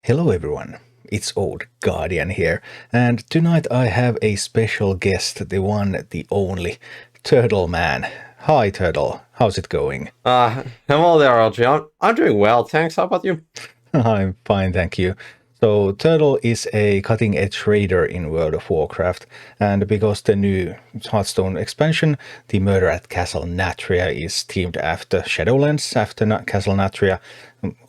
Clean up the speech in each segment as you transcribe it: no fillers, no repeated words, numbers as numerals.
Hello everyone, it's Old Guardian here, and tonight I have a special guest, the one, the only, Turtleman. Hi Turtle, how's it going? Hello there, LG. I'm doing well, thanks. How about you? I'm fine, thank you. So Turtle is a cutting-edge trader in World of Warcraft, and because the new Hearthstone expansion, the Murder at Castle Nathria, is themed after Shadowlands, after Castle Nathria,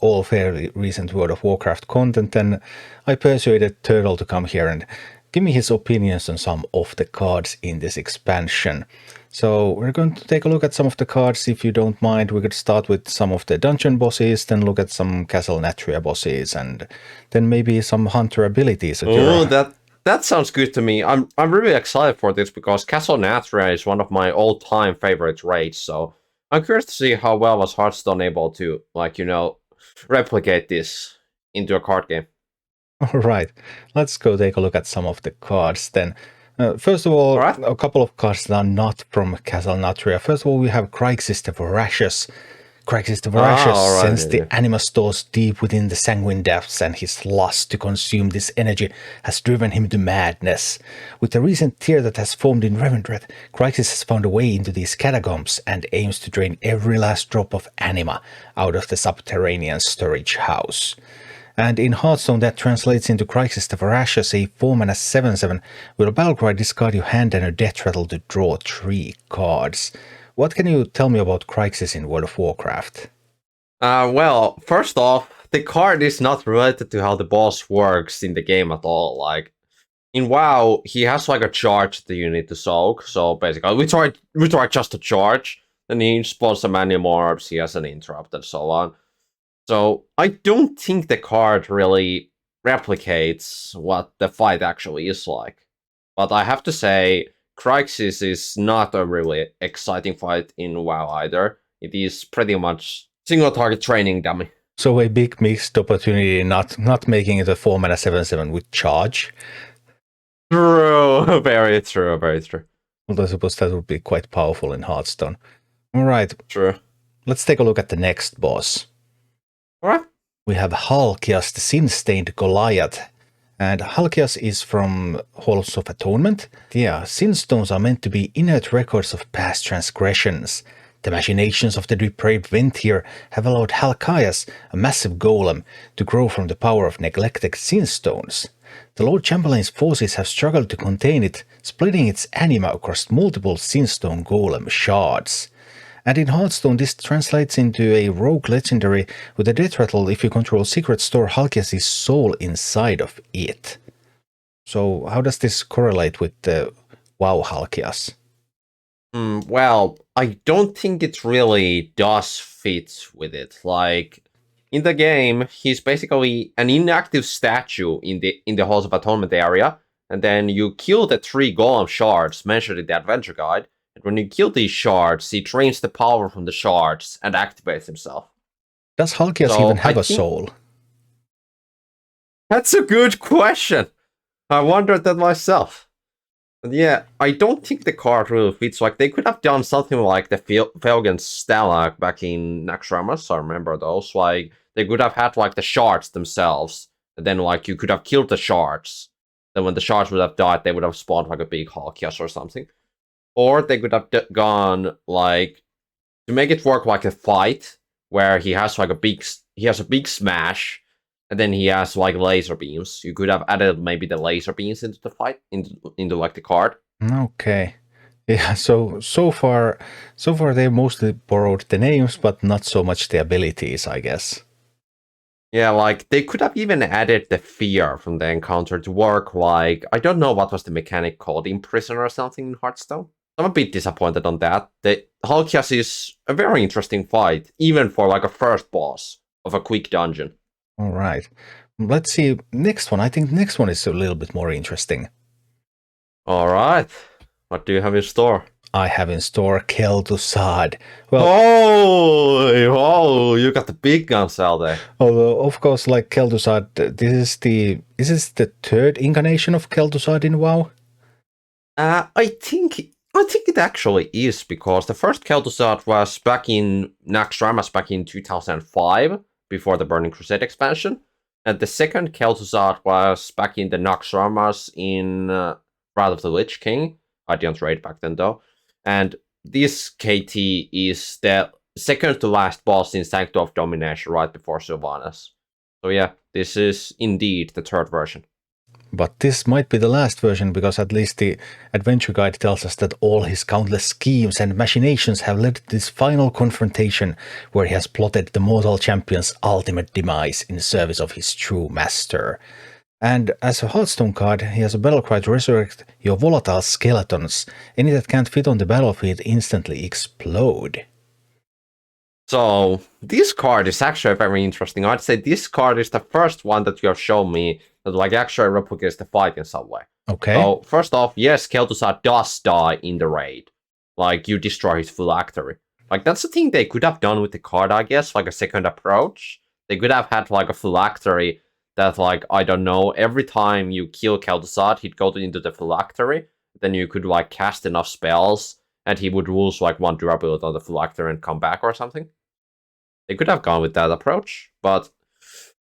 all fairly recent World of Warcraft content, then I persuaded Turtle to come here and give me his opinions on some of the cards in this expansion. So we're going to take a look at some of the cards. If you don't mind, we could start with some of the dungeon bosses, then look at some Castle Nathria bosses, and then maybe some hunter abilities. Oh, that sounds good to me. I'm really excited for this because Castle Nathria is one of my all-time favorite raids. So I'm curious to see how well was Hearthstone able to, replicate this into a card game. All right, let's go take a look at some of the cards then. First of all, Alright. a couple of cards that are not from Castle Nathria. First of all, we have Crixus the Voracious. Crixus the Voracious alright, sends the yeah. animus stores deep within the sanguine depths, and his lust to consume this energy has driven him to madness. With the recent tear that has formed in Revendreth, Crixus has found a way into these catacombs and aims to drain every last drop of anima out of the subterranean storage house. And in Hearthstone, that translates into Crixus the Voracious, a 4-mana 7/7 with a battlecry, discard your hand and a death rattle to draw 3 cards. What can you tell me about Crixus in World of Warcraft? Well, first off, the card is not related to how the boss works in the game at all. Like, in WoW, he has like a charge that you need to soak. So basically, we try just to charge. Then he spawns some animorphs, he has an interrupt, and so on. So I don't think the card really replicates what the fight actually is like. But I have to say, Crixus is not a really exciting fight in WoW either. It is pretty much single target training dummy. So a big mixed opportunity, not making it a 4-mana 7/7 with charge. True, very true, very true. Well, I suppose that would be quite powerful in Hearthstone. Alright, True. let's take a look at the next boss. Alright. We have Halkias, the Sin-Stained Goliath. And Halkias is from Halls of Atonement. Yeah, Sinstones are meant to be inert records of past transgressions. The machinations of the depraved Venthyr have allowed Halkias, a massive golem, to grow from the power of neglected Sinstones. The Lord Chamberlain's forces have struggled to contain it, splitting its anima across multiple Sinstone golem shards. And in Hearthstone, this translates into a rogue legendary with a death rattle if you control secret store Halkias' soul inside of it. So how does this correlate with the WoW Halkias? Well, I don't think it really does fit with it. Like, in the game, he's basically an inactive statue in the Halls of Atonement area, and then you kill the 3 golem shards mentioned in the adventure guide. And when you kill these shards, he drains the power from the shards and activates himself. Does Halkias even have a soul? That's a good question. I wondered that myself. And yeah, I don't think the card really fits. Like, they could have done something like the Felgen's Stalag back in Naxxramas. I remember those. Like, they could have had like the shards themselves. And then like you could have killed the shards. Then when the shards would have died, they would have spawned like a big Halkias or something. Or they could have gone, like, to make it work like a fight, where he has like a big smash, and then he has like laser beams. You could have added maybe the laser beams into the fight, into like the card. Okay. Yeah, so far they mostly borrowed the names, but not so much the abilities, I guess. Yeah, like, they could have even added the fear from the encounter to work, like, I don't know what was the mechanic called, Imprison or something in Hearthstone. I'm a bit disappointed on that. The Halkias is a very interesting fight, even for like a first boss of a quick dungeon. All right. Let's see. Next one. I think the next one is a little bit more interesting. All right. What do you have in store? I have in store Kel'Thuzad. Well, oh, you got the big guns out there. Although, of course, like Kel'Thuzad, is this the third incarnation of Kel'Thuzad in WoW? I think it actually is, because the first Kel'Thuzad was back in Naxxramas back in 2005, before the Burning Crusade expansion. And the second Kel'Thuzad was back in the Naxxramas in Wrath of the Lich King. I didn't raid back then though. And this KT is the second to last boss in Sanctum of Domination right before Sylvanas. So yeah, this is indeed the third version. But this might be the last version, because at least the adventure guide tells us that all his countless schemes and machinations have led to this final confrontation where he has plotted the mortal champion's ultimate demise in service of his true master. And as a Hearthstone card, he has a battle cry to resurrect your volatile skeletons. Any that can't fit on the battlefield instantly explode. So this card is actually very interesting. I'd say this card is the first one that you have shown me that like actually replicates the fight in some way. Okay. So first off, yes, Kel'Thuzad does die in the raid. Like you destroy his phylactery. Like that's the thing they could have done with the card, I guess, like a second approach. They could have had like a phylactery that like, I don't know, every time you kill Kel'Thuzad, he'd go into the phylactery. Then you could like cast enough spells and he would lose like 1 durability on the phylactery and come back or something. They could have gone with that approach, but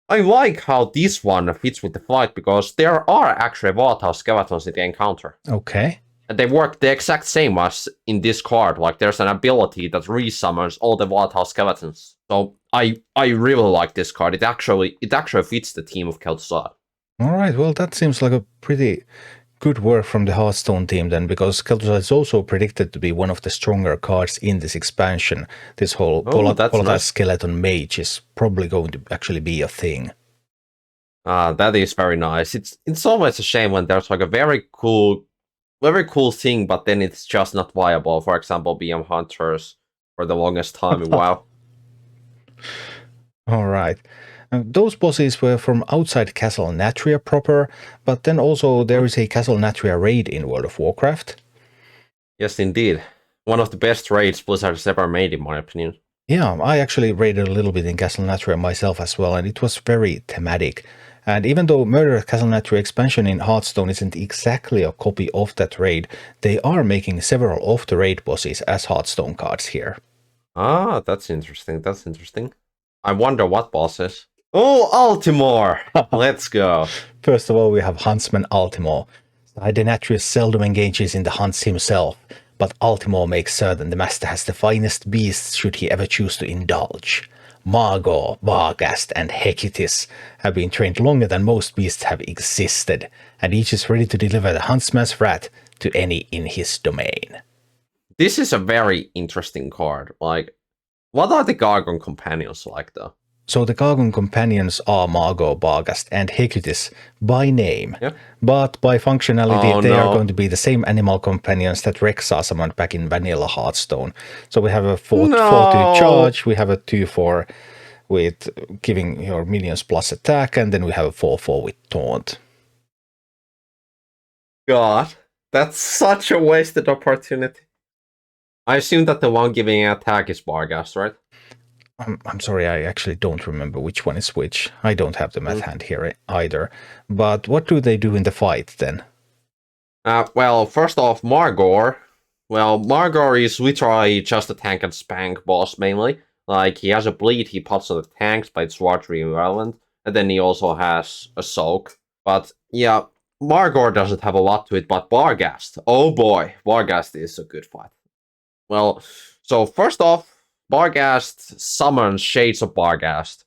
I like how this one fits with the fight because there are actually volatile skeletons in the encounter. Okay. And they work the exact same as in this card. Like there's an ability that resummons all the volatile skeletons. So I really like this card. It actually fits the team of Kel'Thuzad. All right. Well, that seems like a pretty good work from the Hearthstone team then, because Kel'Thuzad is also predicted to be one of the stronger cards in this expansion. This whole volatile nice. skeleton mage is probably going to actually be a thing. That is very nice. It's always a shame when there's like a very cool thing, but then it's just not viable. For example, BM Hunters for the longest time in WoW. All right. Those bosses were from outside Castle Nathria proper, but then also there is a Castle Nathria raid in World of Warcraft. Yes, indeed. One of the best raids Blizzard has ever made, in my opinion. Yeah, I actually raided a little bit in Castle Nathria myself as well, and it was very thematic. And even though Murder at Castle Nathria expansion in Hearthstone isn't exactly a copy of that raid, they are making several of the raid bosses as Hearthstone cards here. Ah, that's interesting. That's interesting. I wonder what bosses. Oh, Altimore! Let's go. First of all, we have Huntsman Altimore. Denatrius seldom engages in the hunts himself, but Altimore makes certain the master has the finest beasts should he ever choose to indulge. Margor, Varghast, and Hecutis have been trained longer than most beasts have existed, and each is ready to deliver the huntsman's wrath to any in his domain. This is a very interesting card. Like, what are the Gargon companions like, though? So the Gargon companions are Margor, Varghast, and Hecutis by name, yeah. But by functionality they are going to be the same animal companions that Rexar summoned back in Vanilla Hearthstone. So we have a 4/2 charge, we have a 2/4 with giving your minions plus attack, and then we have a 4/4 with taunt. God, that's such a wasted opportunity. I assume that the one giving attack is Varghast, right? I'm sorry, I actually don't remember which one is which. I don't have them at hand here either. But what do they do in the fight then? Well, first off, Margor. Well, Margor is literally just a tank and spank boss mainly. Like, he has a bleed he pops on the tanks, but it's largely irrelevant. And then he also has a soak. But yeah, Margor doesn't have a lot to it, but Varghast. Oh boy, Varghast is a good fight. Well, so first off, Varghast summons Shades of Varghast,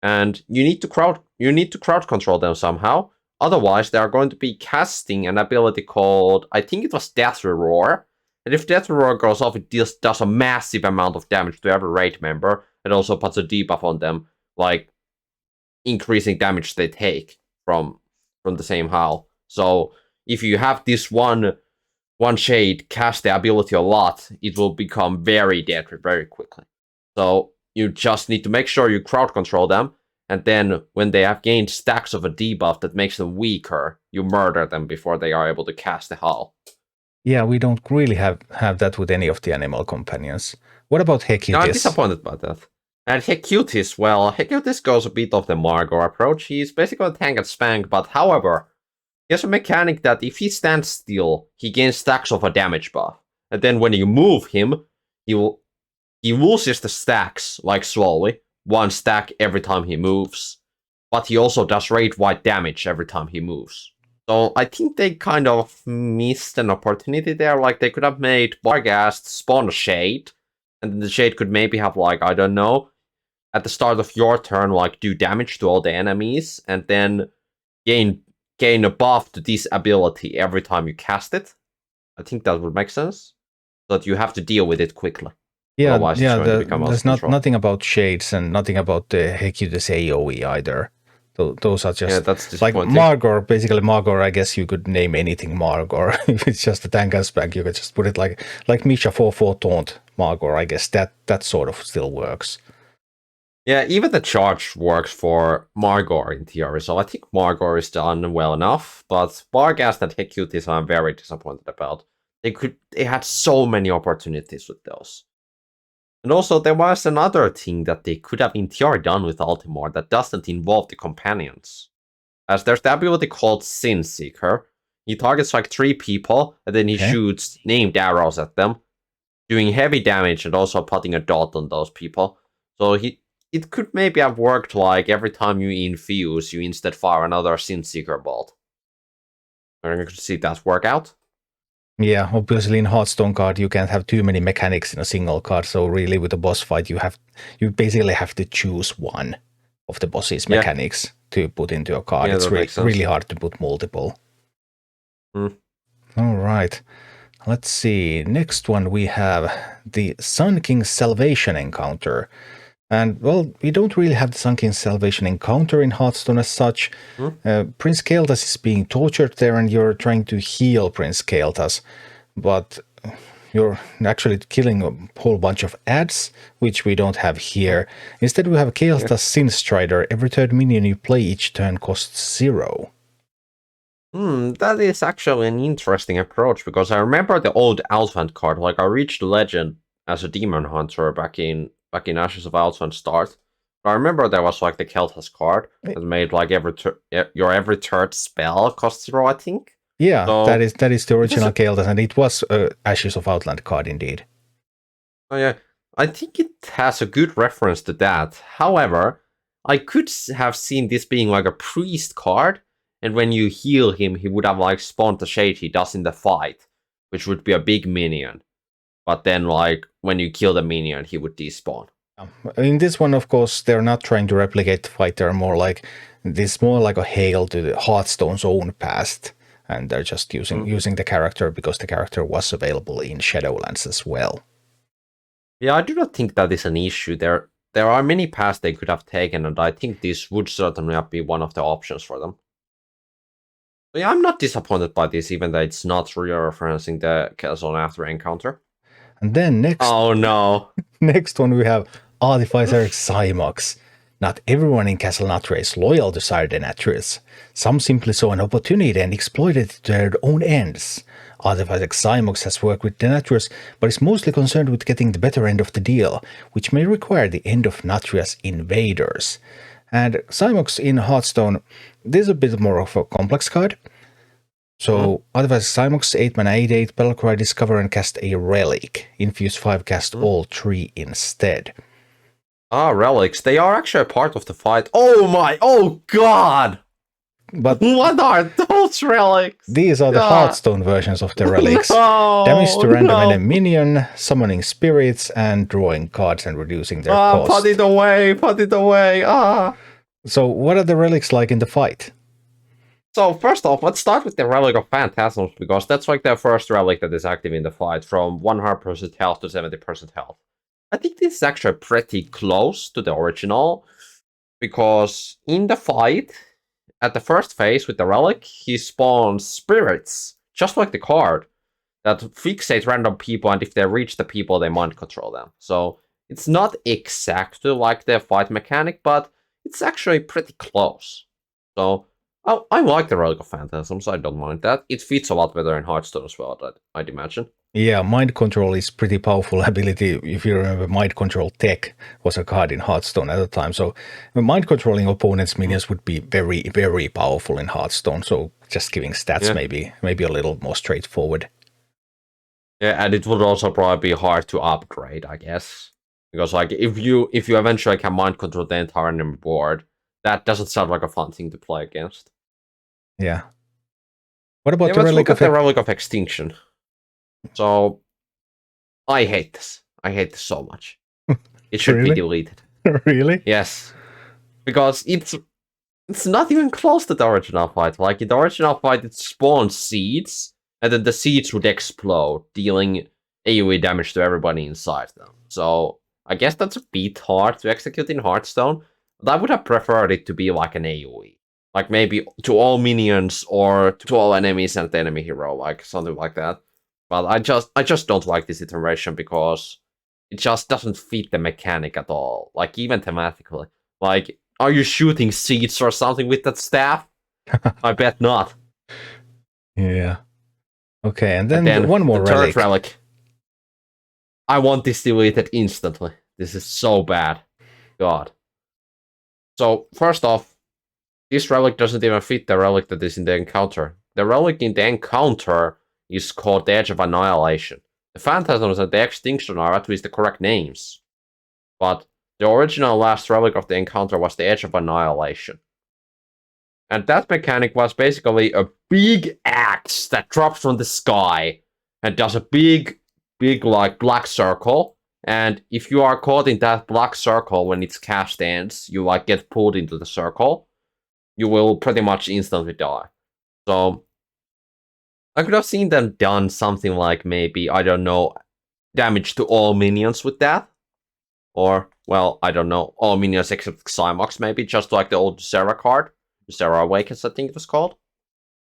and you need to crowd control them somehow. Otherwise, they are going to be casting an ability called, I think it was Death Roar. And if Death Roar goes off, it does a massive amount of damage to every raid member. It also puts a debuff on them, like increasing damage they take from the same howl. So if you have this one shade cast the ability a lot, it will become very deadly very quickly. So you just need to make sure you crowd control them, and then when they have gained stacks of a debuff that makes them weaker, you murder them before they are able to cast the howl. Yeah, we don't really have that with any of the animal companions. What about Hecutis? No, I'm disappointed about that. And Hecutis, well, Hecutis goes a bit of the Margor approach. He's basically a tank and spank, but however, he has a mechanic that if he stands still, he gains stacks of a damage buff. And then when you move him, he loses the stacks, like slowly. 1 stack every time he moves. but he also does rate-wide damage every time he moves. So I think they kind of missed an opportunity there. Like, they could have made Barghast spawn a Shade, and then the Shade could maybe have, like, I don't know, at the start of your turn, like, do damage to all the enemies, and then gain a buff to this ability every time you cast it. I think that would make sense. So that you have to deal with it quickly. Yeah, otherwise it's going to become there's nothing about shades and nothing about the Hecutus AoE either. Those are just that's like Margor. Basically, Margor. I guess you could name anything Margor. If it's just a tank and spec, you could just put it like Misha 4/4 taunt Margor. I guess that sort of still works. Yeah, even the charge works for Margor in theory. So I think Margor is done well enough, but Barghast and Hecutis I'm very disappointed about. They had so many opportunities with those. And also, there was another thing that they could have in theory done with Ultimore that doesn't involve the companions. As there's the ability called Sin Seeker. He targets like 3 people, and then he shoots named arrows at them, doing heavy damage and also putting a dot on those people. So it could maybe have worked like every time you infuse, you instead fire another Sin Seeker bolt. And you could see that work out. Yeah, obviously in Hearthstone card you can't have too many mechanics in a single card, so really with a boss fight you basically have to choose one of the boss's mechanics to put into a card. It's really hard to put multiple. All right, let's see. Next one we have the Sun King's Salvation encounter. And, well, we don't really have the Sun King's Salvation encounter in Hearthstone as such. Prince Kael'thas is being tortured there, and you're trying to heal Prince Kael'thas. But you're actually killing a whole bunch of ads, which we don't have here. Instead, we have Kael'thas Sin Strider. Every third minion you play each turn costs 0. That is actually an interesting approach, because I remember the old Outland card. Like, I reached Legend as a Demon Hunter back in Ashes of Outland start. I remember there was like the Kael'thas card that made like your every third spell cost 0, I think. Yeah, so that is the original Kael'thas, and it was Ashes of Outland card indeed. Oh yeah, I think it has a good reference to that. However, I could have seen this being like a priest card, and when you heal him, he would have like spawned the shade he does in the fight, which would be a big minion. But then, like, when you kill the minion, he would despawn. In this one, of course, they're not trying to replicate the fight. They're more like a hail to the Hearthstone's own past. And they're just using the character because the character was available in Shadowlands as well. Yeah, I do not think that is an issue. There are many paths they could have taken, and I think this would certainly be one of the options for them. But yeah, I'm not disappointed by this, even though it's not really referencing the Castle Nathria encounter. And then next... Oh no! Next one we have Artificer Xymox. Not everyone in Castle Nathria is loyal to Sire Denatrius. Some simply saw an opportunity and exploited it to their own ends. Artificer Xymox has worked with Denatrius, but is mostly concerned with getting the better end of the deal, which may require the end of Nathria's invaders. And Xymox in Hearthstone, this is a bit more of a complex card. So, Artificer Xymox, 8 mana, 8/8, Battlecry, discover and cast a Relic. Infuse 5, cast all 3 instead. Ah, Relics. They are actually a part of the fight. Oh god! But what are those relics? These are the Hearthstone versions of the relics. Damage to random enemy minion, summoning spirits, and drawing cards and reducing their cost. Put it away, So, what are the relics like in the fight? So, first off, let's start with the Relic of Phantasms, because that's like the first relic that is active in the fight, from 100% health to 70% health. I think this is actually pretty close to the original, because in the fight, at the first phase with the relic, he spawns spirits, just like the card, that fixate random people, and if they reach the people, they mind control them. So it's not exactly like the fight mechanic, but it's actually pretty close. So I like the Relic of Phantasms, I don't mind that. It fits a lot better in Hearthstone as well, I'd imagine. Yeah, Mind Control is pretty powerful ability. If you remember, Mind Control Tech was a card in Hearthstone at the time. So mind controlling opponents' minions would be very, very powerful in Hearthstone. So just giving stats maybe a little more straightforward. Yeah, and it would also probably be hard to upgrade, I guess. Because like if you eventually can mind control the entire enemy board, that doesn't sound like a fun thing to play against. Yeah. What about the let's Relic look of at the Relic of Extinction. So, I hate this. I hate this so much. It should be deleted. Really? Yes. Because it's not even close to the original fight. Like, in the original fight, it spawns seeds, and then the seeds would explode, dealing AoE damage to everybody inside them. So, I guess that's a bit hard to execute in Hearthstone, but I would have preferred it to be like an AoE. Like, maybe to all minions, or to all enemies and the enemy hero, like, something like that. But I just don't like this iteration, because it just doesn't fit the mechanic at all. Like, even thematically. Like, are you shooting seeds or something with that staff? I bet not. Yeah. Okay, and then one more the relic. Third relic. I want this deleted instantly. This is so bad. God. So, first off, this relic doesn't even fit the relic that is in the encounter. The relic in the encounter is called the Edge of Annihilation. The Phantasms and the Extinction are at least the correct names. But the original last relic of the encounter was the Edge of Annihilation. And that mechanic was basically a big axe that drops from the sky and does a big, like, black circle. And if you are caught in that black circle when its cast ends, you, like, get pulled into the circle. You will pretty much instantly die. So, I could have seen them done something like maybe, I don't know, damage to all minions with that. Or, well, I don't know, all minions except Xymox maybe, just like the old Zera card. Zera Awakens, I think it was called.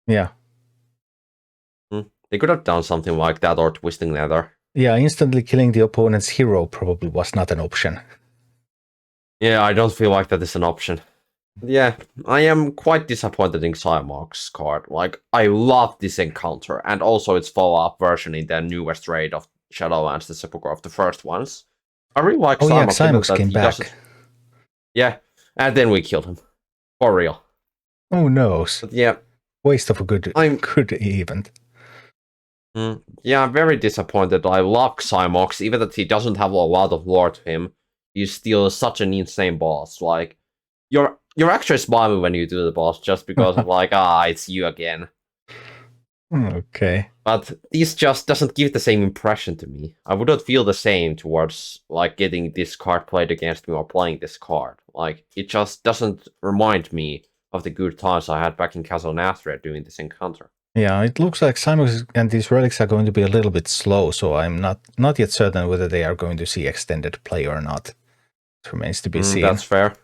Yeah. They could have done something like that, or Twisting Nether. Yeah, instantly killing the opponent's hero probably was not an option. Yeah, I don't feel like that is an option. Yeah, I am quite disappointed in Xymox card. Like, I love this encounter, and also its follow-up version in the newest raid of Shadowlands, the Sepulchre of the first ones. I really like Xymox. Yeah, Xymox came back. Yeah, and then we killed him. For real. Oh no. But yeah. Waste of a good event. Yeah, I'm very disappointed. I love Xymox, even that he doesn't have a lot of lore to him. He's still such an insane boss. Like, you're actually smiling when you do the boss, just because of like, it's you again. Okay. But this just doesn't give the same impression to me. I wouldn't feel the same towards, like, getting this card played against me or playing this card. Like, it just doesn't remind me of the good times I had back in Castle Nathria doing this encounter. Yeah, it looks like Xymox and these relics are going to be a little bit slow, so I'm not yet certain whether they are going to see extended play or not. It remains to be seen. That's fair.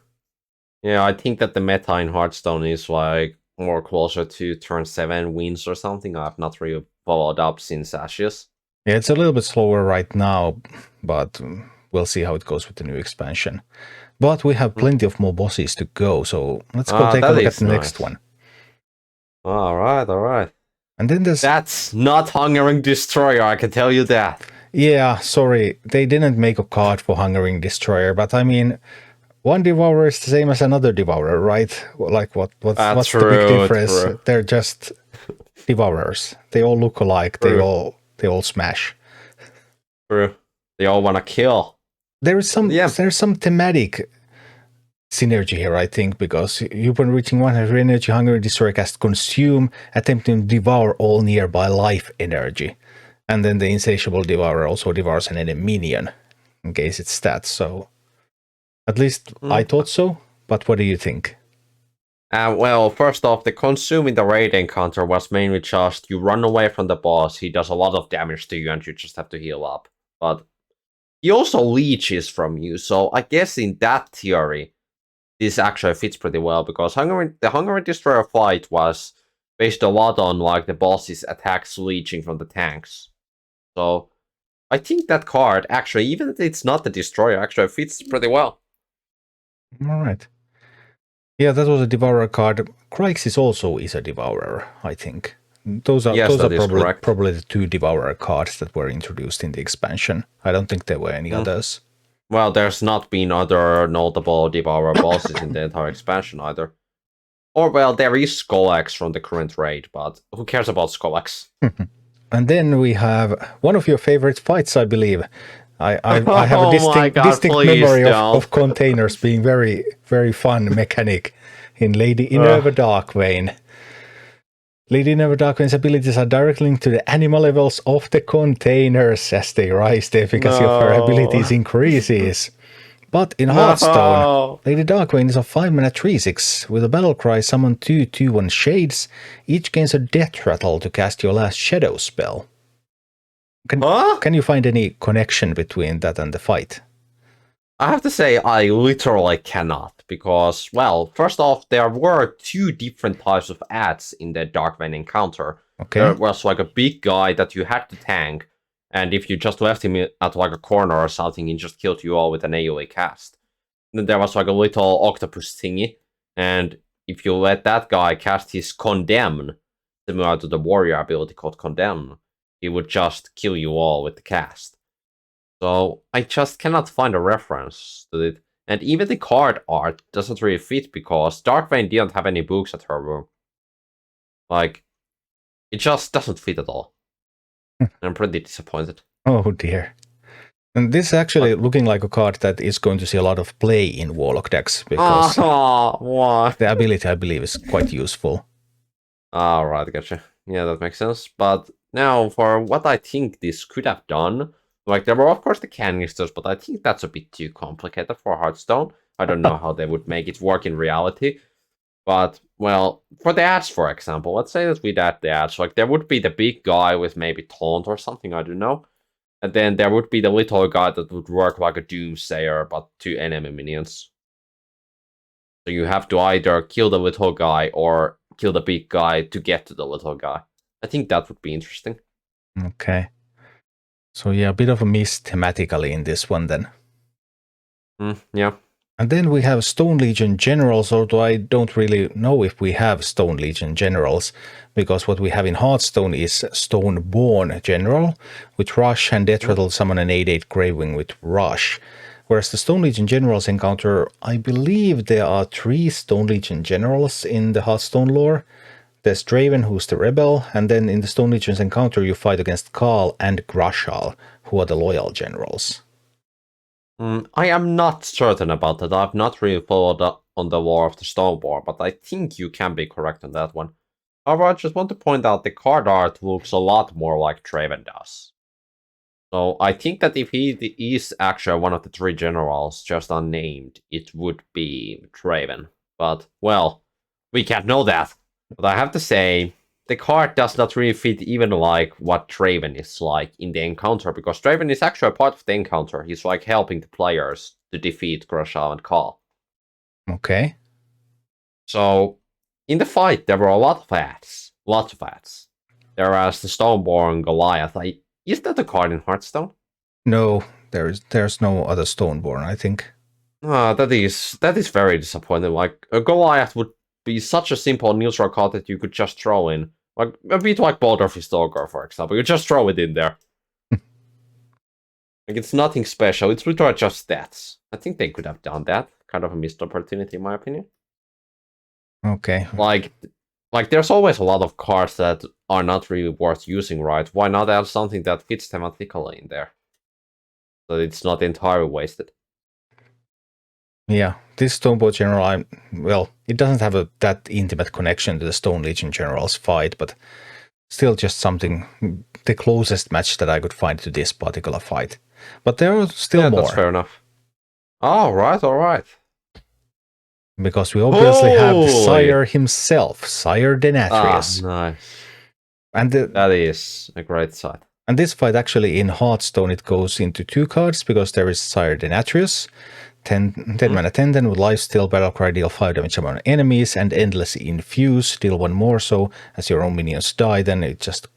Yeah, I think that the meta in Hearthstone is, like, more closer to turn 7 wins or something. I've not really followed up since Ashes. Yeah, it's a little bit slower right now, but we'll see how it goes with the new expansion. But we have plenty of more bosses to go, so let's go take a look at the next one. Alright. And then there's... That's not Hungering Destroyer, I can tell you that. Yeah, sorry, they didn't make a card for Hungering Destroyer, but I mean, one Devourer is the same as another Devourer, right? Like, what's the big difference? True. They're just Devourers. They all look alike. True. They all smash. True. They all want to kill. There's some thematic synergy here, I think, because upon reaching 100 energy, Hungering Destroyer casts Consume, attempting to devour all nearby life energy. And then the Insatiable Devourer also devours an enemy minion, in case it's stats, so... At least I thought so, but what do you think? Well, first off, the Consume in the raid encounter was mainly just you run away from the boss, he does a lot of damage to you, and you just have to heal up. But he also leeches from you, so I guess in that theory, this actually fits pretty well, because the Hungering Destroyer fight was based a lot on, like, the boss's attacks leeching from the tanks. So I think that card actually, even if it's not the Destroyer, actually fits pretty well. Alright. Yeah, that was a Devourer card. Crixus also is a Devourer, I think. Those are probably the two Devourer cards that were introduced in the expansion. I don't think there were any others. Well, there's not been other notable Devourer bosses in the entire expansion either. Or, well, there is Skull-X from the current raid, but who cares about Skull-X? And then we have one of your favorite fights, I believe. I have a Oh my God, distinct please memory don't. of containers being very, very fun mechanic in Lady Inerva Darkvein. Lady Inerva Darkvein's abilities are directly linked to the animal levels of the containers. As they rise, the efficacy of her abilities increases. But in Hearthstone, Lady Darkvein is a 5-mana 3/6 with a battle cry summon 2/2/1 shades. Each gains a death rattle to cast your last shadow spell. Can you find any connection between that and the fight? I have to say, I literally cannot, because, well, first off, there were 2 different types of ads in the Darkvein encounter. Okay. There was like a big guy that you had to tank, and if you just left him at like a corner or something, he just killed you all with an AoE cast. Then there was like a little octopus thingy, and if you let that guy cast his Condemn, similar to the warrior ability called Condemn, he would just kill you all with the cast. So I just cannot find a reference to it. And even the card art doesn't really fit because Darkvein didn't have any books at her room. Like, it just doesn't fit at all. I'm pretty disappointed. Oh dear. And this is actually looking like a card that is going to see a lot of play in Warlock decks because why? the ability, I believe, is quite useful. Alright, gotcha. Yeah, that makes sense. But now, for what I think this could have done, like, there were, of course, the canisters, but I think that's a bit too complicated for Hearthstone. I don't know how they would make it work in reality. But, well, for the ads, for example, let's say that we'd add the ads. Like, there would be the big guy with maybe Taunt or something, I don't know. And then there would be the little guy that would work like a Doomsayer, but 2 enemy minions. So you have to either kill the little guy or kill the big guy to get to the little guy. I think that would be interesting. Okay. So yeah, a bit of a miss thematically in this one then. Yeah. And then we have Stone Legion Generals, although I don't really know if we have Stone Legion Generals, because what we have in Hearthstone is Stoneborn General with Rush and Death Rattle summon an 8/8 Gravewing with Rush. Whereas the Stone Legion Generals encounter, I believe there are 3 Stone Legion Generals in the Hearthstone lore. There's Draven, who's the rebel, and then in the Stone Legion's encounter you fight against Khal and Grashal, who are the loyal generals. I am not certain about that. I've not really followed up on the lore of the Stoneborn, but I think you can be correct on that one. However, I just want to point out the card art looks a lot more like Draven does. So I think that if he is actually one of the 3 generals, just unnamed, it would be Draven. But, well, we can't know that. But I have to say, the card does not really fit even like what Draven is like in the encounter, because Draven is actually a part of the encounter. He's like helping the players to defeat Grashal and Khal. Okay. So, in the fight, there were a lot of ads. Lots of ads. Whereas the Stoneborn Goliath, is that a card in Hearthstone? No, there's no other Stoneborn, I think. That is very disappointing. Like, a Goliath would be such a simple neutral card that you could just throw in. Like, a bit like Boulder Fist Ogre, for example. You just throw it in there. Like, it's nothing special. It's literally just stats. I think they could have done that. Kind of a missed opportunity, in my opinion. Okay. Like there's always a lot of cards that are not really worth using, right? Why not add something that fits thematically in there? So it's not entirely wasted. Yeah, this Stoneborn General, it doesn't have that intimate connection to the Stone Legion General's fight, but still just something, the closest match that I could find to this particular fight. But there are still more. That's fair enough. All right. Because we obviously have the Sire himself, Sire Denatrius. Nice. And that is a great sight. And this fight actually in Hearthstone, it goes into 2 cards, because there is Sire Denatrius, 10 mana 10, then with Lifesteal, Battlecry, deal 5 damage among enemies, and Endlessly Infuse, deal 1 more, so as your own minions die, then it just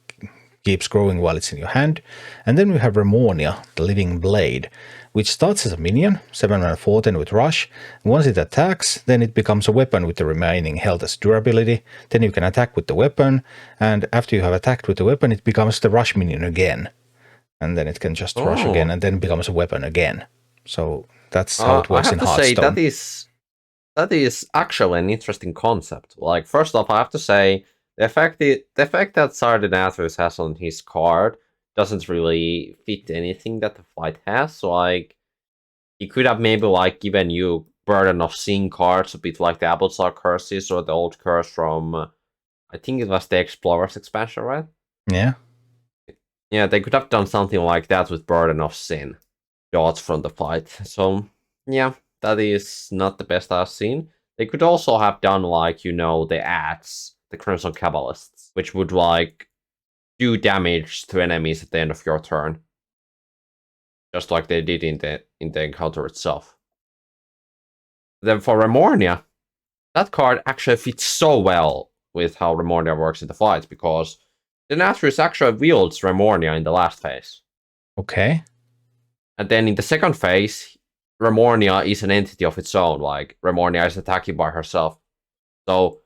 keeps growing while it's in your hand. And then we have Ramonia, the Living Blade, which starts as a minion, 7 mana 4/10 with Rush. Once it attacks, then it becomes a weapon with the remaining health as durability. Then you can attack with the weapon, and after you have attacked with the weapon, it becomes the Rush minion again. And then it can just rush again, and then becomes a weapon again. So that's how it works in Hearthstone. I have to say, that is actually an interesting concept. Like, first off, I have to say, the effect that Sire Denatrius has on his card doesn't really fit anything that the fight has. So like, he could have maybe like given you Burden of Sin cards, a bit like the Applestar curses or the old curse from, I think it was the Explorers expansion, right? Yeah. Yeah, they could have done something like that with Burden of Sin, dodge from the fight. So yeah, that is not the best I've seen. They could also have done like, the ads, the Crimson Kabbalists, which would like do damage to enemies at the end of your turn, just like they did in the encounter itself. Then for Remornia, that card actually fits so well with how Remornia works in the fight, because Denathrius actually wields Remornia in the last phase. Okay. And then in the second phase, Remornia is an entity of its own, like Remornia is attacking by herself. So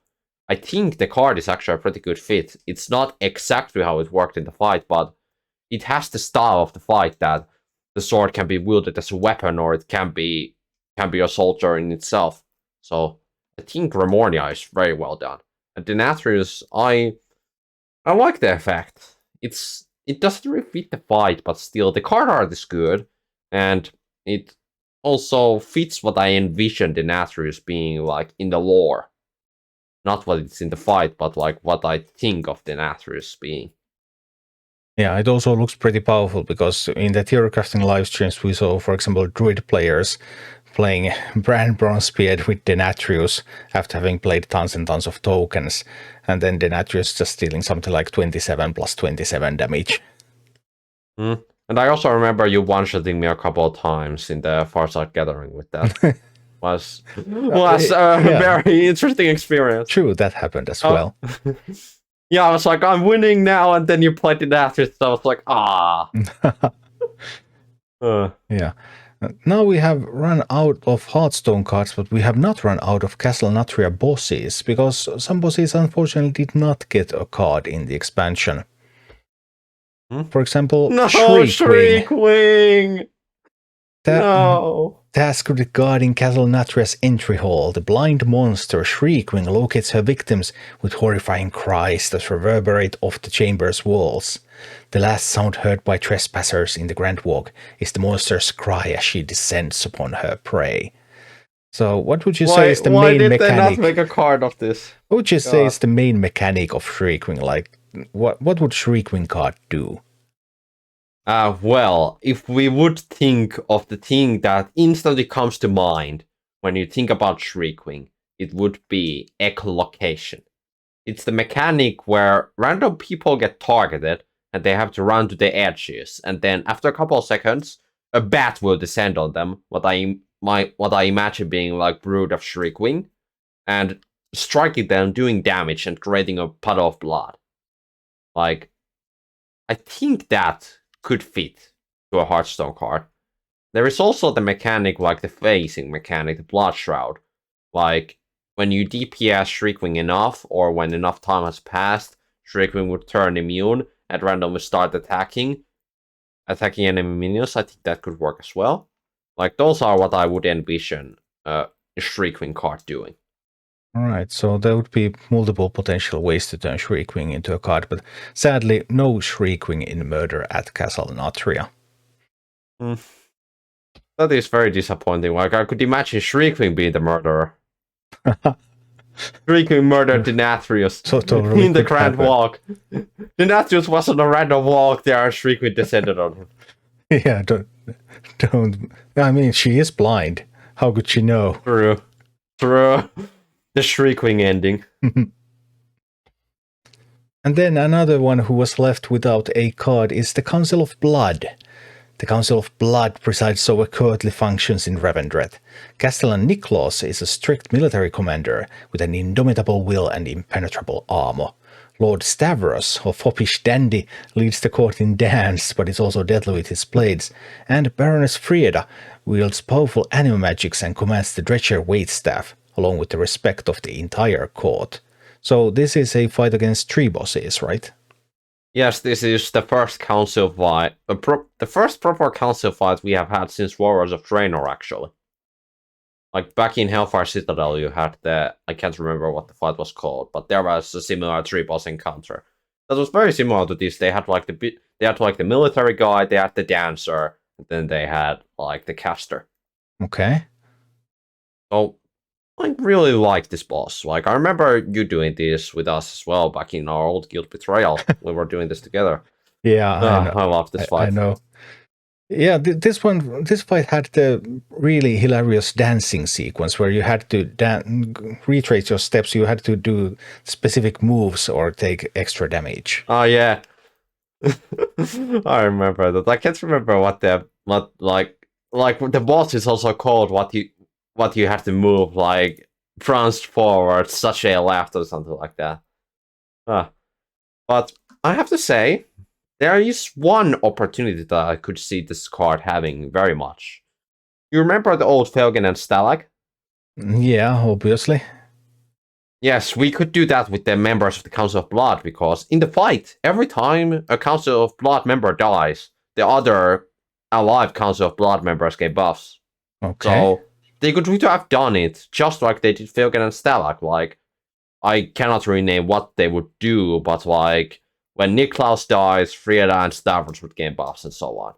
I think the card is actually a pretty good fit. It's not exactly how it worked in the fight, but it has the style of the fight that the sword can be wielded as a weapon, or it can be a soldier in itself. So I think Remornia is very well done. And Denathrius, I like the effect. It doesn't really fit the fight, but still the card art is good, and it also fits what I envision Denathrius being like in the lore. Not what it's in the fight, but like what I think of Denathrius being. Yeah, it also looks pretty powerful, because in the theory crafting live streams we saw, for example, druid players playing Brand Bronzebeard with Denathrius after having played tons and tons of tokens, and then Denathrius just dealing something like 27 plus 27 damage. And I also remember you one-shotting me a couple of times in the Farsight Gathering with that. was a very interesting experience. True, that happened as well. Yeah, I was like, I'm winning now, and then you played it after, so I was like, ah. Yeah. Now we have run out of Hearthstone cards, but we have not run out of Castle Nathria bosses, because some bosses unfortunately did not get a card in the expansion. For example, Shriekwing! No! Task regarding Castle Nathria's entry hall. The blind monster Shriekwing locates her victims with horrifying cries that reverberate off the chamber's walls. The last sound heard by trespassers in the Grand Walk is the monster's cry as she descends upon her prey. So what would you say is the main mechanic? Why did they not make a card of this? What would you say is the main mechanic of Shriekwing? Like, what would Shriekwing card do? Well, if we would think of the thing that instantly comes to mind when you think about Shriekwing, it would be echolocation. It's the mechanic where random people get targeted and they have to run to the edges, and then after a couple of seconds, a bat will descend on them, what I imagine being like Brood of Shriekwing, and striking them, doing damage, and creating a puddle of blood. Like, I think that could fit to a Hearthstone card. There is also the mechanic, like the phasing mechanic, the Blood Shroud. Like, when you DPS Shriekwing enough, or when enough time has passed, Shriekwing would turn immune and randomly start attacking enemy minions. I think that could work as well. Like, those are what I would envision a Shriekwing card doing. Alright, so there would be multiple potential ways to turn Shriekwing into a card, but sadly, no Shriekwing in Murder at Castle Nathria. That is very disappointing. Like, I could imagine Shriekwing being the murderer. Shriekwing murdered Denathrius totally in the Grand Walk. Denathrius wasn't a random walk there, and Shriekwing descended on him. Yeah, don't. I mean, she is blind. How could she know? True. The Shriekwing ending. And then another one who was left without a card is the Council of Blood. The Council of Blood presides over courtly functions in Revendreth. Castellan Niklos is a strict military commander with an indomitable will and impenetrable armor. Lord Stavros, or foppish dandy, leads the court in dance, but is also deadly with his blades, and Baroness Frieda wields powerful anime magics and commands the Dredger Waitstaff, along with the respect of the entire court. So this is a fight against 3 bosses, right? Yes, this is the first council fight, the first proper council fight we have had since Warriors of Draenor, actually. Like, back in Hellfire Citadel, you had I can't remember what the fight was called, but there was a similar 3-boss encounter. That was very similar to this. They had, like, They had like the military guy, they had the dancer, and then they had like the caster. Okay. So I really like this boss. Like I remember you doing this with us as well back in our old guild Betrayal. We were doing this together. Yeah, I know. I love this fight. I know. Yeah, this fight had the really hilarious dancing sequence where you had to retrace your steps. You had to do specific moves or take extra damage. Oh yeah, I remember that. I can't remember what the boss is also called. What you have to move like front forward, such a left or something like that. But I have to say, there is one opportunity that I could see this card having very much. You remember the old Felgen and Stalag? Yeah, obviously. Yes, we could do that with the members of the Council of Blood, because in the fight, every time a Council of Blood member dies, the other alive Council of Blood members get buffs. Okay. So they could really have done it just like they did Felgen and Stalag. Like, I cannot rename what they would do, but like, when Niklaus dies, Frieda and Stavros would gain buffs and so on.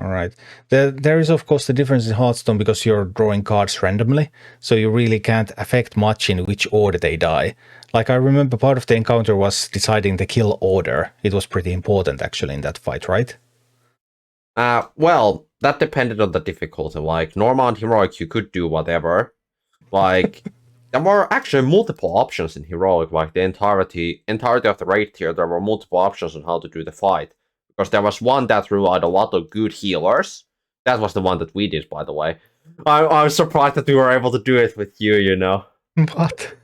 All right. There is, of course, the difference in Hearthstone because you're drawing cards randomly, so you really can't affect much in which order they die. Like, I remember part of the encounter was deciding the kill order. It was pretty important, actually, in that fight, right? Well, that depended on the difficulty. Like, normal and heroic, you could do whatever. Like, there were actually multiple options in heroic. Like, the entirety of the raid tier, there were multiple options on how to do the fight. Because there was one that relied a lot of good healers. That was the one that we did, by the way. I was surprised that we were able to do it with you, you know. What?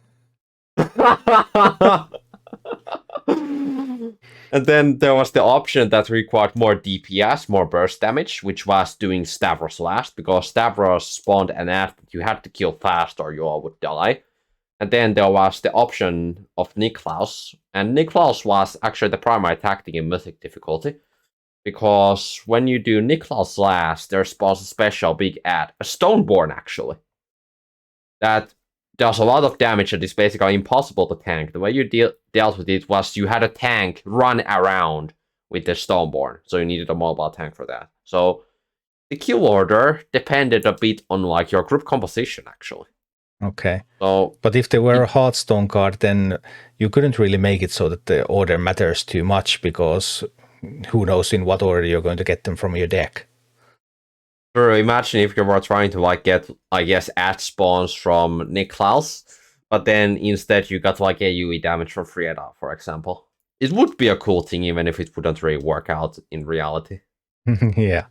And then there was the option that required more DPS, more burst damage, which was doing Stavros last, because Stavros spawned an ad that you had to kill fast or you all would die. And then there was the option of Niklaus, and Niklaus was actually the primary tactic in Mythic difficulty, because when you do Niklaus last, there spawns a special big ad, a Stoneborn actually, that does a lot of damage and is basically impossible to tank. The way you dealt with it was you had a tank run around with the Stoneborn, so you needed a mobile tank for that. So the kill order depended a bit on like your group composition actually. Okay. So, but if they were a Hearthstone card, then you couldn't really make it so that the order matters too much, because who knows in what order you're going to get them from your deck. Sure, imagine if you were trying to like get, I guess, ad spawns from Niklaus, but then instead you got like AoE damage from Frieda, for example. It would be a cool thing even if it wouldn't really work out in reality. Yeah.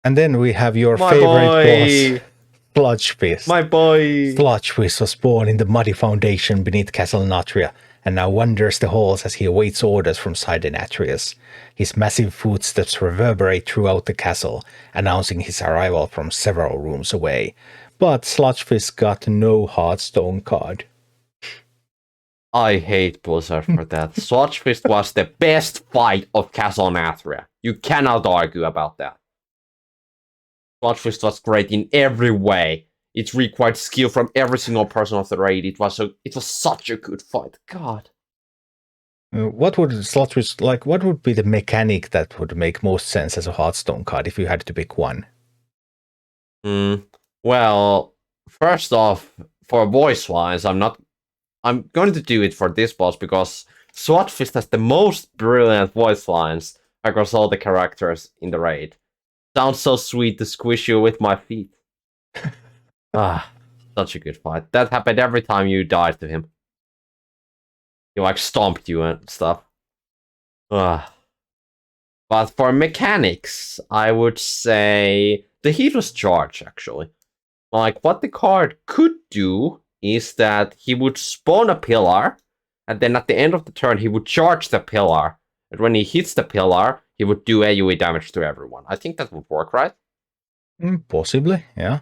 And then we have your favorite boss, Sludgefist. My boy! Sludgefist was born in the muddy foundation beneath Castle Nathria, and now wanders the halls as he awaits orders from Nathrius. His massive footsteps reverberate throughout the castle, announcing his arrival from several rooms away. But Sludgefist got no Hearthstone card. I hate Blizzard for that. Sludgefist was the best fight of Castle Nathria. You cannot argue about that. Sludgefist was great in every way. It required skill from every single person of the raid. It was such a good fight. God. What would Sludgefist like? What would be the mechanic that would make most sense as a Hearthstone card if you had to pick one? Well, first off, for voice lines, I'm going to do it for this boss because Sludgefist has the most brilliant voice lines across all the characters in the raid. Sounds so sweet to squish you with my feet. Such a good fight. That happened every time you died to him. He like stomped you and stuff. But for mechanics, I would say the Heedless Charge, actually. Like, what the card could do is that he would spawn a pillar, and then at the end of the turn, he would charge the pillar. And when he hits the pillar, he would do AoE damage to everyone. I think that would work, right? Possibly, yeah.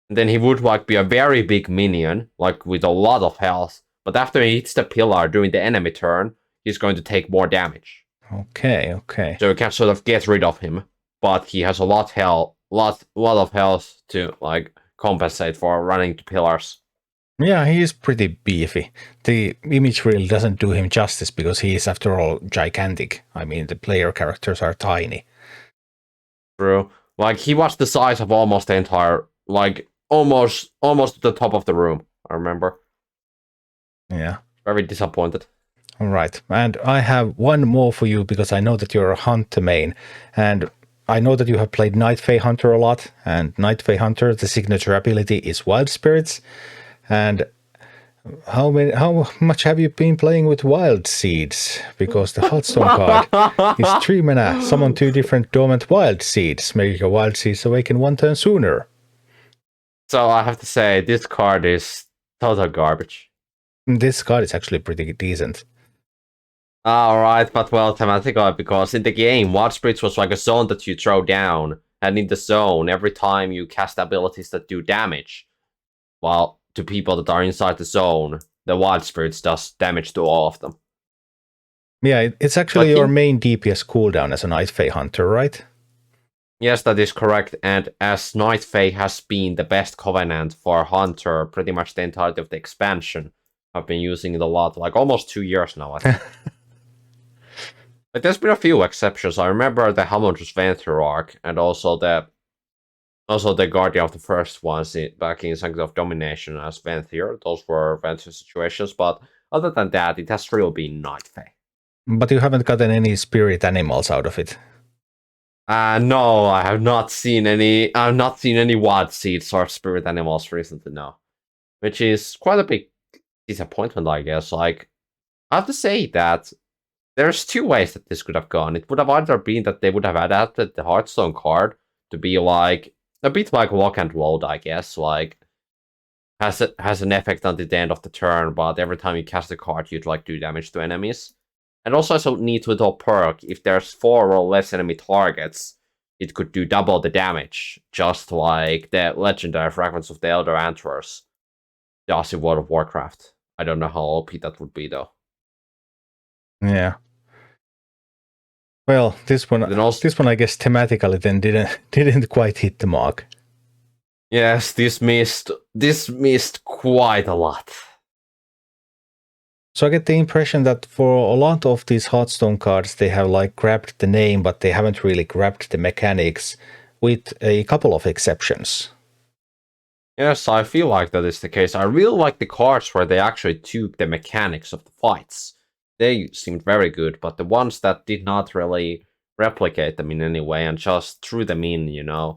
And then he would like be a very big minion, like with a lot of health. But after he hits the pillar during the enemy turn, he's going to take more damage. Okay. So you can sort of get rid of him, but he has a lot of health to like compensate for running to pillars. Yeah, he is pretty beefy. The image really doesn't do him justice because he is, after all, gigantic. I mean, the player characters are tiny. True. Like, he was the size of almost the entire, like, almost the top of the room, I remember. Yeah. Very disappointed. All right. And I have one more for you because I know that you're a Hunter main. And I know that you have played Night Fae Hunter a lot. And Night Fae Hunter, the signature ability is Wild Spirits. And how much have you been playing with Wild Seeds? Because the Hearthstone card is 3 mana, summon 2 different dormant Wild Seeds, making your Wild Seeds awaken 1 turn sooner. So I have to say, this card is total garbage. This card is actually pretty decent. Alright, but well, thematically, because in the game, Wild Spirits was like a zone that you throw down, and in the zone, every time you cast abilities that do damage, well, to people that are inside the zone, the Wild Spirits does damage to all of them. Yeah, it's actually your main DPS cooldown as a Night Fae Hunter, right? Yes, that is correct, and as Night Fae has been the best covenant for Hunter pretty much the entirety of the expansion, I've been using it a lot, like almost 2 years now, I think. But there's been a few exceptions. I remember the Hammondra's Venture arc, and also the Guardian of the First ones back in Sanctum of Domination as Venture. Those were Venture situations, but other than that, it has really been Night Fae. But you haven't gotten any spirit animals out of it. No, I have not seen any. I've not seen any Wild Seeds or spirit animals recently, no. Which is quite a big disappointment, I guess. Like, I have to say that there's 2 ways that this could have gone. It would have either been that they would have adapted the Hearthstone card to be like a bit like Lock and Load, I guess. Like, has an effect until the end of the turn, but every time you cast a card, you'd like do damage to enemies. And also has a neat little perk. If there's 4 or less enemy targets, it could do double the damage, just like the legendary Fragments of the Elder Antlers does in World of Warcraft. I don't know how OP that would be, though. Yeah. Well, this one, I guess, thematically then didn't quite hit the mark. Yes, this missed quite a lot. So I get the impression that for a lot of these Hearthstone cards, they have like grabbed the name, but they haven't really grabbed the mechanics, with a couple of exceptions. Yes, I feel like that is the case. I really like the cards where they actually took the mechanics of the fights. They seemed very good, but the ones that did not really replicate them in any way and just threw them in, you know,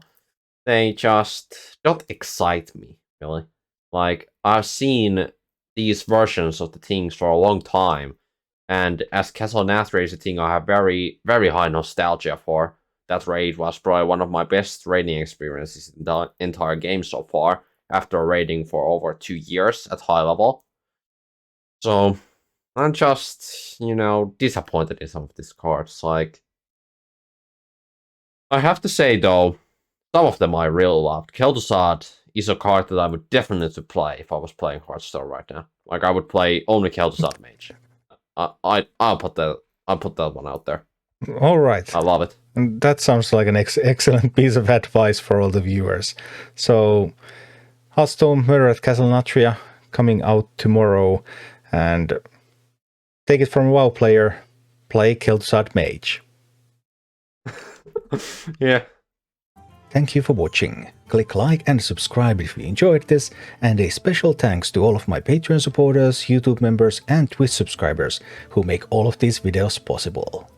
they just don't excite me, really. Like, I've seen these versions of the things for a long time, and as Castle Nathria is a thing I have very, very high nostalgia for. That raid was probably one of my best raiding experiences in the entire game so far, after raiding for over 2 years at high level. So I'm just, you know, disappointed in some of these cards. Like, I have to say though, some of them I really loved. Kel'Thuzad is a card that I would definitely play if I was playing Hearthstone right now. Like, I would play only Kel'Thuzad Mage. I'll put that one out there. All right. I love it. That sounds like an excellent piece of advice for all the viewers. So, Hearthstone Murder at Castle Nathria coming out tomorrow, and take it from a WoW player, play Kel'Thuzad Mage. Yeah. Thank you for watching. Click like and subscribe if you enjoyed this, and a special thanks to all of my Patreon supporters, YouTube members and Twitch subscribers who make all of these videos possible.